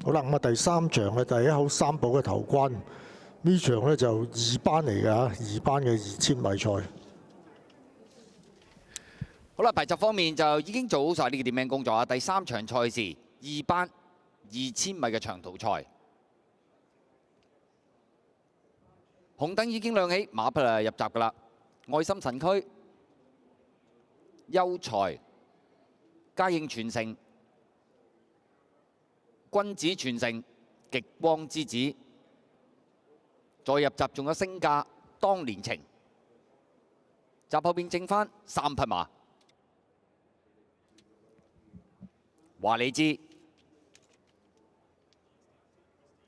好啦，咁啊第三場嘅第一口三寶嘅頭關，呢場咧就二班嚟㗎嚇，2班嘅2000米賽。好啦，排集方面就已經做好晒呢個點名工作啊！第三場賽事2班2000米嘅長途賽，紅燈已經亮起，馬匹入閘㗎啦。愛心神區、優才、嘉應傳承、君子傳承、極光之子，再入閘仲有星價、當年情。閘後邊剩翻3匹馬。話你知，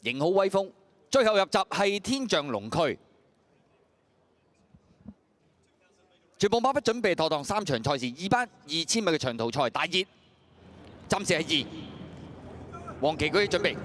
型好威風，最後入閘係天象龍區。全部馬匹準備妥當，3場賽事2班2000米嘅長途賽大熱，暫時係2。黃旗舉起準備。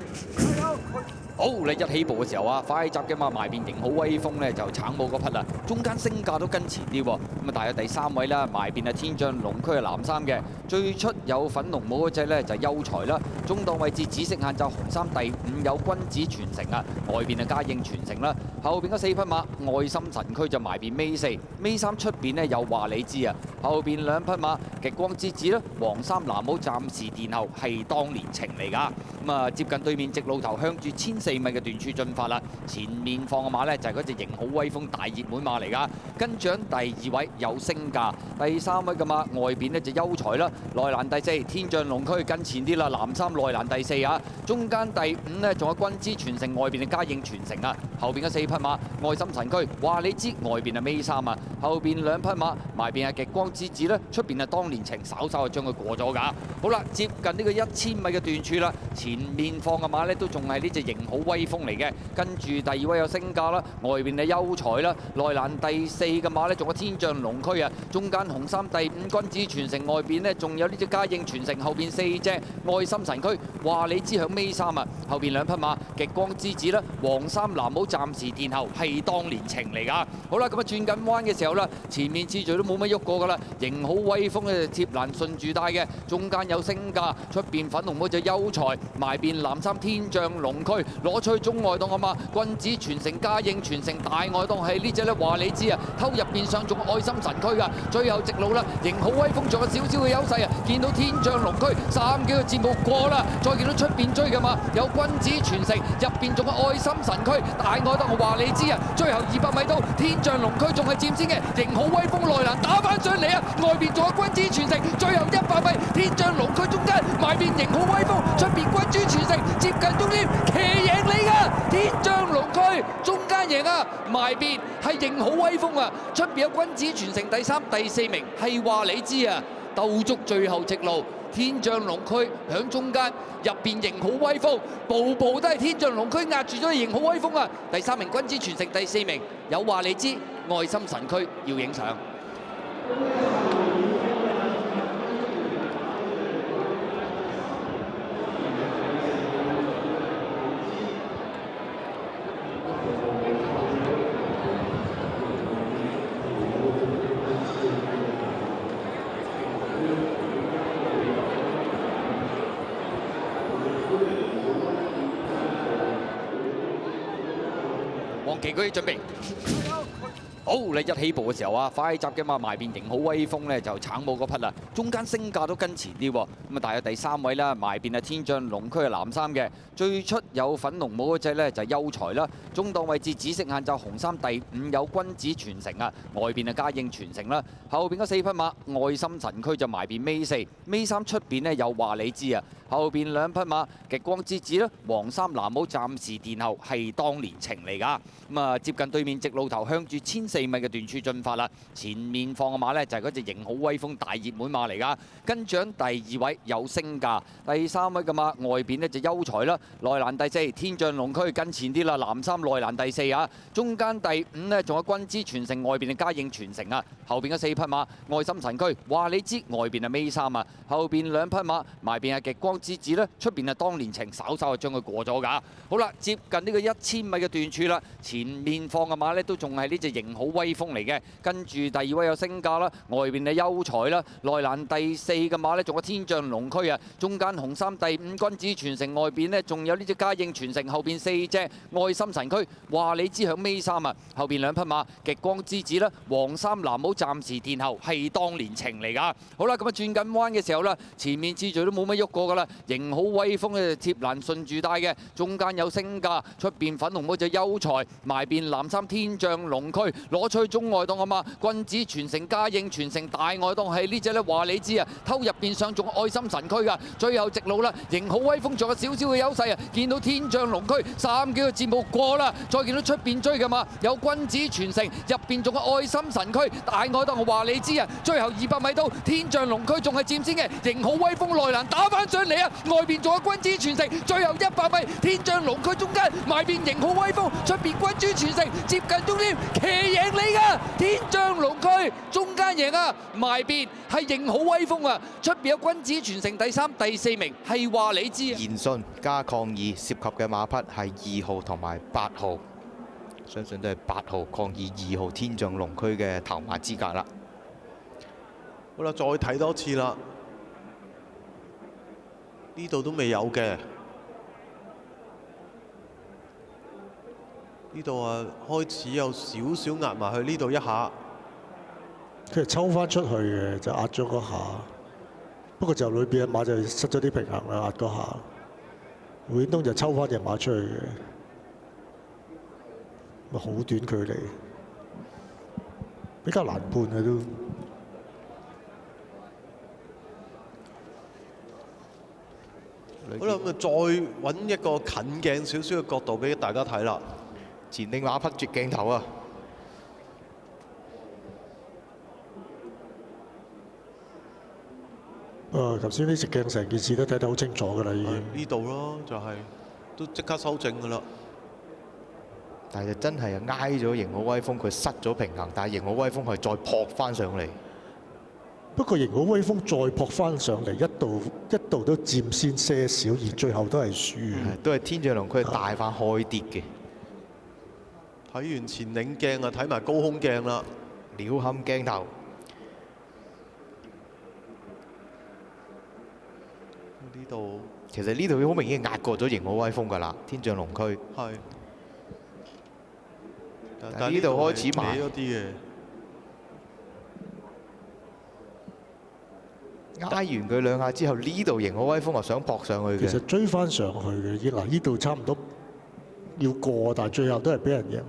好，你一起步嘅時候啊，快閘嘅馬埋邊型好威風咧就橙帽嗰匹啦，中間升價都跟前啲喎。咁啊，大約第3位啦，埋邊係天象龍區嘅藍衫嘅，最出有粉紅帽嗰隻咧就係優才啦。中檔位置紫色眼罩紅衫第5有君子傳承啊，外邊係嘉應傳承啦。後邊嗰4匹馬愛心神區就埋邊尾4，尾3出邊呢有話你知啊。後邊2匹馬極光之子啦，黃衫藍帽暫時殿後係當年情嚟㗎。咁啊，接近對面直路頭向住1400米嘅段處進發啦，前面放嘅馬呢，就係嗰隻型好威風大熱門馬嚟㗎。跟住第2位有星價，第3位嘅馬外邊呢就優才啦，內欄第4天象龍區跟前啲啦，藍衫內欄第4啊，中間第5呢仲有君子傳承，外邊嘅嘉應傳承啊，後邊嘅4匹馬愛心神區，話你知外邊係尾3啊，後邊2匹馬埋邊係極光之子呢，出邊係當年情，稍稍就將佢過咗㗎。好啦，接近呢個1000米嘅段處啦，前面放嘅馬呢都仲係呢隻型好威風嚟嘅，跟住第2位有星價啦，外邊係優才啦，內欄第4嘅馬呢仲有天象龍區啊，中間紅衫第5君子傳承，外邊呢仲有呢隻嘉應傳承，後邊4隻愛心神區，話你知響尾3啊，後邊2匹馬極光之子啦，黃衫藍帽暫時殿後係當年情嚟㗎。好啦，咁啊轉緊彎嘅時候啦，前面次序都冇乜喐過㗎啦，型好威風咧貼欄順住帶嘅，中間有星價，出邊粉紅帽就優才，埋邊藍衫天象龍區攞出去中外檔啊嘛，君子傳承、嘉應傳承大外檔係呢隻咧，話你知啊，偷入邊上仲愛心神區㗎，最後直路啦，型好威風仲有少少嘅優勢啊，見到天象龍區3幾個節目過啦，再見到出邊追㗎嘛，有君子傳承，入邊仲有愛心神區大外檔，話你知啊，最後200米到天象龍區仲係佔先嘅，型好威風內欄打翻上嚟啊，外邊仲有君子傳承，最後100米天象龍區中間埋邊型好威風，出邊君子傳承接近終點，騎贏你㗎，天象龍區中間贏啊，埋邊係型好威風啊，出邊有君子傳承第3、第4名係話你知啊，鬥足最後直路。天象龍區響中間，入邊型好威風，步步都係天象龍區壓住咗型好威風啊！第3名君子傳承，第4名有話你知，愛心神區要影相。黃旗舉起準備。好，你一起步嘅時候啊，快閘嘅馬埋邊型好威風咧就橙帽嗰匹啦，中間升價都跟前啲喎。咁啊，大約第3位啦，埋邊係天象龍區嘅藍衫嘅，最出有粉紅帽嗰隻咧就係優才啦。中檔位置紫色眼罩紅衫第5有君子傳承啊，外邊係嘉應傳承啦。後邊嗰4匹馬愛心神區就埋邊尾4，尾3出邊呢有話你知啊。後邊2匹馬極光之子啦，黃衫藍帽暫時殿後係當年情嚟㗎。咁啊，接近對面直路頭向住1400米嘅段處進發啦，前面放嘅馬呢，就係嗰隻型好威風大熱門馬嚟㗎。跟住第2位有星價，第3位嘅馬外邊呢就優才啦，內欄第4天象龍區跟前啲啦，藍衫內欄第4啊，中間第5呢仲有君子傳承，外邊嘅嘉應傳承啊，後邊嗰4匹馬愛心神區，話你知外邊係尾3啊，後邊2匹馬埋邊係極光之子呢，出邊係當年情，稍稍就將佢過咗㗎。好啦，接近呢個1000米嘅段處啦，前面放嘅馬呢都仲係呢隻型好好威風嚟嘅。跟住第2位有星價啦，外邊嘅優才啦，內欄第4嘅馬呢，仲有天象龍區啊，中間紅衫第5君子傳承，外邊呢，仲有呢隻嘉應傳承，後邊4隻愛心神區，話你知響尾3啊，後邊2匹馬極光之子啦，黃衫藍帽暫時殿後係當年情嚟㗎。好啦，咁啊轉緊彎嘅時候啦，前面次序都冇乜喐過㗎啦，型好威風咧，貼欄順住帶嘅，中間有星價，出邊粉紅帽就優才，埋邊藍衫天象龍區，攞出去中外檔啊嘛，君子傳承、嘉應傳承、大外檔係呢隻咧，話你知啊，偷入邊上仲愛心神區㗎，最後直路啦，型好威風仲有少少嘅優勢啊，見到天象龍區3幾個節目過啦，再見到出邊追㗎嘛，有君子傳承，入邊仲有愛心神區，大外檔我話你知啊，最後200米到天象龍區仲係佔先嘅，型好威風內欄打翻上嚟啊，外邊仲有君子傳承，最後100米天象龍區中間埋邊型好威風，出邊君子傳承接近終點，騎贏你㗎，天象龍區中間贏啊，埋邊係型好威風啊，出邊有君子傳承第3、第4名係話你知啊。言信加抗議涉及嘅馬匹係2號同埋8號，相信都係8號抗議2號天象龍區嘅頭馬資格啦。好啦，再睇多次啦，呢度都未有嘅，呢度啊開始有少少壓埋去呢度一下，佢係抽翻出去嘅，就壓咗嗰下。不過就裏邊嘅馬就失咗啲平衡啦，壓嗰下。胡顯東就抽翻隻馬出去嘅，咪好短距離，比較難判嘅都。好啦，咁啊再揾一個近鏡少少嘅角度俾大家睇啦。前領馬匹絕鏡頭啊！頭先呢隻鏡成件事都睇得好清楚㗎啦，已經。呢度咯，就係都即刻修正㗎啦。但係就真係挨咗型好威風，佢失咗平衡，但係型好威風係再撲翻上嚟。不過型好威風再撲翻上嚟，一度都佔先些少，而最後都係輸。都係天象龍區帶翻開啲嘅。睇完前領鏡啊，睇埋高空鏡啦，鳥瞰鏡頭。呢度其實呢度好明顯壓過咗型好威風㗎啦，天象龍區。係。但係呢度開始埋咗啲嘅。挨完佢2下之後，呢度型好威風又想撲上去嘅。其實追翻上去嘅，嗱呢度差唔多要過，但係最後都係俾人贏。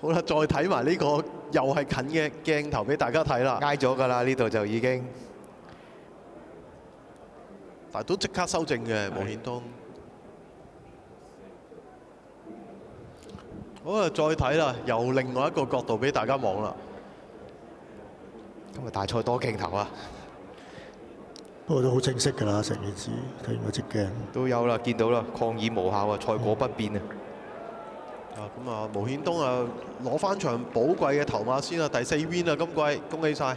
好啦，再睇埋呢個又係近嘅鏡頭俾大家睇啦。挨咗㗎啦，呢度就已經。但係都即刻修正嘅，毛顯東。好啊，再睇啦，由另外一個角度俾大家望啦。今日大賽多鏡頭啊！不過都好清晰㗎啦，成件事睇完嗰隻鏡都有啦，見到啦，抗議無效啊，賽果不變啊！咁啊，毛顯東啊攞翻場寶貴嘅頭馬先啊，第4 win 啊，今季恭喜晒！